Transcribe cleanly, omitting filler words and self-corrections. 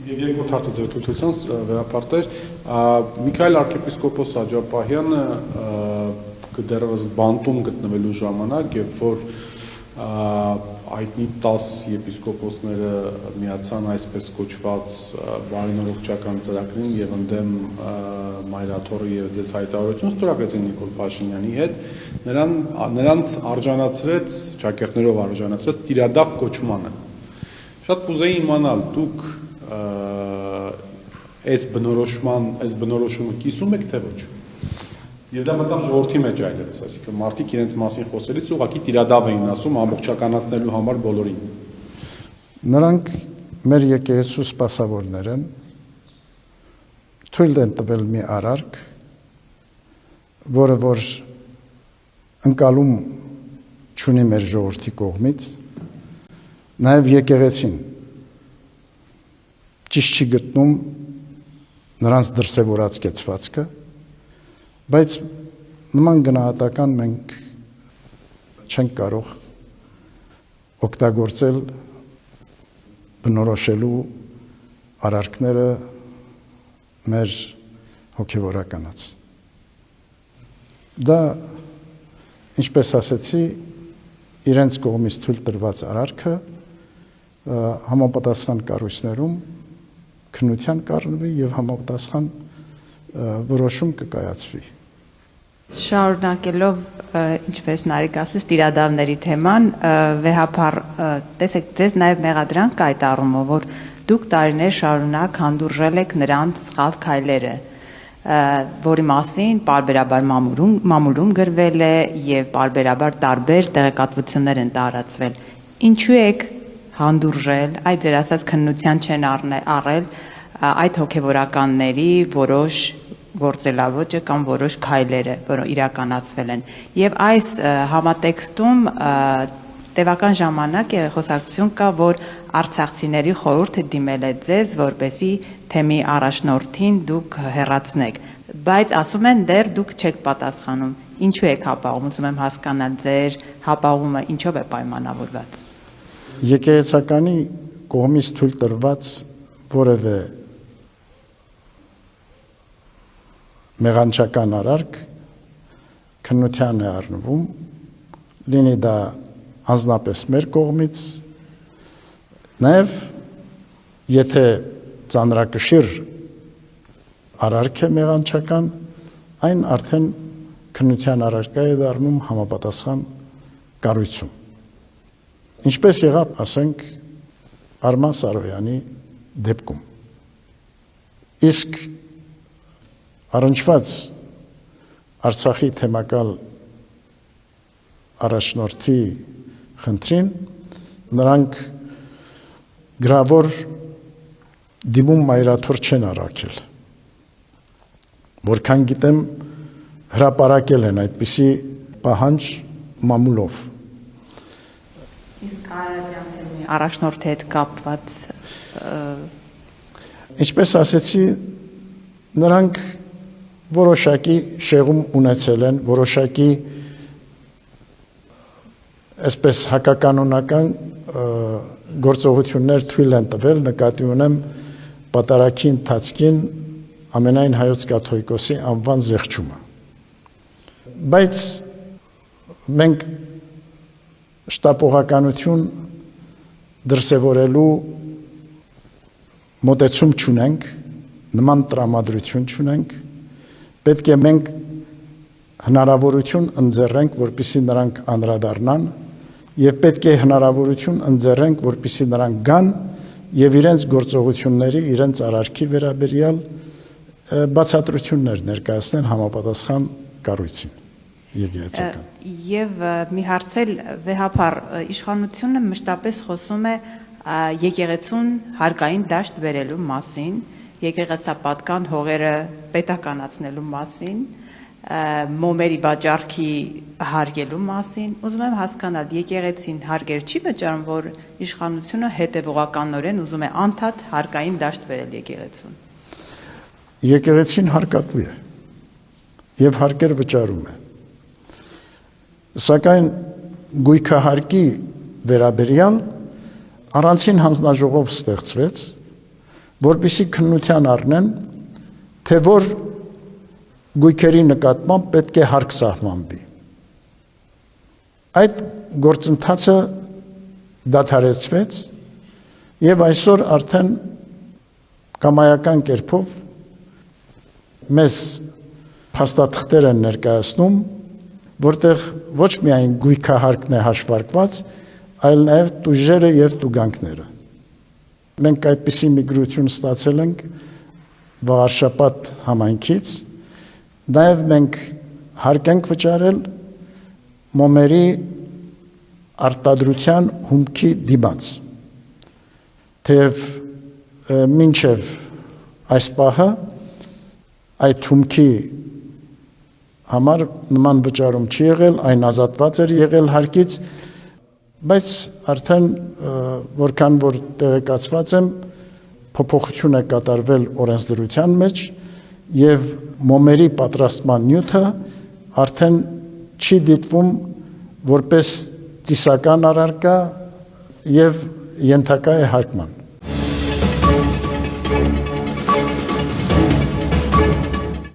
Եվ երկրորդ հարցը ձեր թույլտվությամբ վերապարտեր Միքայել arczepiskopos Աջապահյանը դեռևս բանտում գտնվելու ժամանակ, երբ որ այդնի 10 եպիսկոպոսները միացան այսպես կոչված բարենորոգչական ծրագրին եւ ընդդեմ Մայրաթորի եւ ձեզ հայտարարություն ստորագրեցին Նիկոլ Փաշինյանի հետ, նրանց արժանացրեց, ճակերտներով արժանացրեց տիրադավ կոչմանը։ Շատ կուզեի իմանալ, դուք այս բնորոշումը կիսում եք թե ոչ։ Եվ դա մտավ ժողովրդի մեջ այլևս, այսինքն մարդիկ իրենց մասին խոսելից ուղղակի տիրադավ էին ասում ամբողջականացնելու համար բոլորին։ Նրանք մեր եկեղեցու սպասավորներ են, թույլ են տվել մի արարք, որը որ ընկալում չունի մեր ժողովրդի կողմից, նաև եկեղեցին ճիշտ չի գտնում նրանց դրսևորած կեցվածքը, բայց նման գնահատական մենք չենք կարող օգտագործել բնորոշելու արարքները մեր հոգևորականաց։ Դա, ինչպես ասեցի, իրենց կողմից թույլ տրված արարքը համապատասխան կառույցներում քննության կառնվի եւ համապատասխան որոշում կկայացվի։ Շարունակելով, ինչպես Նարեկ ասեց, տիրադավների թեման, վեհապար, տեսեք, ձեզ նաև մեղադրանք կա այդ առումով, որ դուք տարիներ շարունակ հանդուրժել եք նրանց սխալ քայլերը, որի մասին պարբերաբար մամուլում գրվել է եւ պարբերաբար տարբեր տեղեկատվություններ են տարածվել։ Ինչու եք հանդուրժել, այդ ձեր ասած քննության չեն առել այդ հոգևորականների որոշ գործելավոճը կամ որոշ քայլերը, որոնք իրականացվել են։ Եվ այս համատեքստում տևական ժամանակ խոսակցություն կա, որ արցախցիների խորհուրդը դիմել է ձեզ, որպեսզի թեմի առաջնորդին դուք հեռացնեք, բայց ասում են դեռ դուք չեք պատասխանում։ Ինչու եք հապաղում, ուզում եմ հասկանալ ձեր հապաղումը ինչով է պայմանավորված։ Եկեղեցականի կողմից թույլ տրված որևէ մեղանչական արարք քննության է առնվում, լինի դա անձնապես մեր կողմից, նաև եթե ծանրակշիռ արարք է մեղանչական, այն արդեն քննության առարկա է դառնում համապատասխան կառույցում։ Ինչպես եղավ, ասենք, Արման Սարոյանի դեպքում։ Իսկ առնչված Արցախի թեմակալ առաջնորդի խնդրին, նրանք գրավոր դիմում Մայրաթոր չեն առաքել։ Որքան գիտեմ, հրապարակել են այդպիսի պահանջ մամուլով։ Իսկ Արարատյանի առաջնորդի հետ կապված ինչպես ասեցի, նրանք որոշակի շեղում ունեցել են, որոշակի այսպես հակականոնական գործողություններ թույլ են տվել, նկատի ունեմ պատարագի ընթացքին ամենայն հայոց կաթողիկոսի անվան զեղչումը։ Բայց մենք շտապողականություն դրսևորելու մոտեցում չունենք, նման տրամադրություն չունենք, պետք է մենք հնարավորություն ընձեռենք, որպեսզի նրանք անդրադառնան, եւ պետք է հնարավորություն ընձեռենք, որպեսզի նրանք գան եւ իրենց գործողությունների, իրենց արարքի վերաբերյալ բացատրություններ ներկայացնեն համապատասխան կառույցին եկեղեցական։ Եվ մի հարց էլ վեհապար իշխանությունը մշտապես խոսում է եկեղեցուն հարկային դաշտ բերելու մասին, եկեղեցապատկան հողերը պետականացնելու մասին, մոմերի վաճառքի հարգելու մասին, ուզում եմ հասկանալ, եկեղեցին հարգեր չի վճարում, որ իշխանությունը հետևողականորեն ուզում է անդադ հարկային դաշտ բերել եկեղեցուն։ Եկեղեցին հարկատու է եւ հարկեր վճարում է։ Սակայն գույքահարկի վերաբերյալ առանցին հանձնաժողով ստեղծվեց, որպեսզի քննության առնեն, թե որ գույքերի նկատմամբ պետք է հարկ սահմանվի։ Այդ գործընթացը դադարեցվեց եւ այսօր արդեն կամայական կերպով մեզ փաստաթղթեր են ներկայացնում, որտեղ ոչ միայն գույքահարկն է հաշվարկված, այլ նաև տուժերը եւ տուգանքները։ Մենք այդպիսի մի գրություն ստացել ենք Վաղարշապատ համայնքից, նաև մենք հարկ ենք վճարել մոմերի արտադրության հումքի դիմաց, թեև մինչև այս պահը այդ հումքի համար նման վճարում չի եղել, այն ազատված էր եղել հարկից, բայց արդեն որքան որ տեղեկացված եմ, փոփոխություն է կատարվել օրենսդրության մեջ եւ մոմերի պատրաստման նյութը արդեն չի դիտվում որպես ծիսական առարկա եւ ենթակա է հարկման։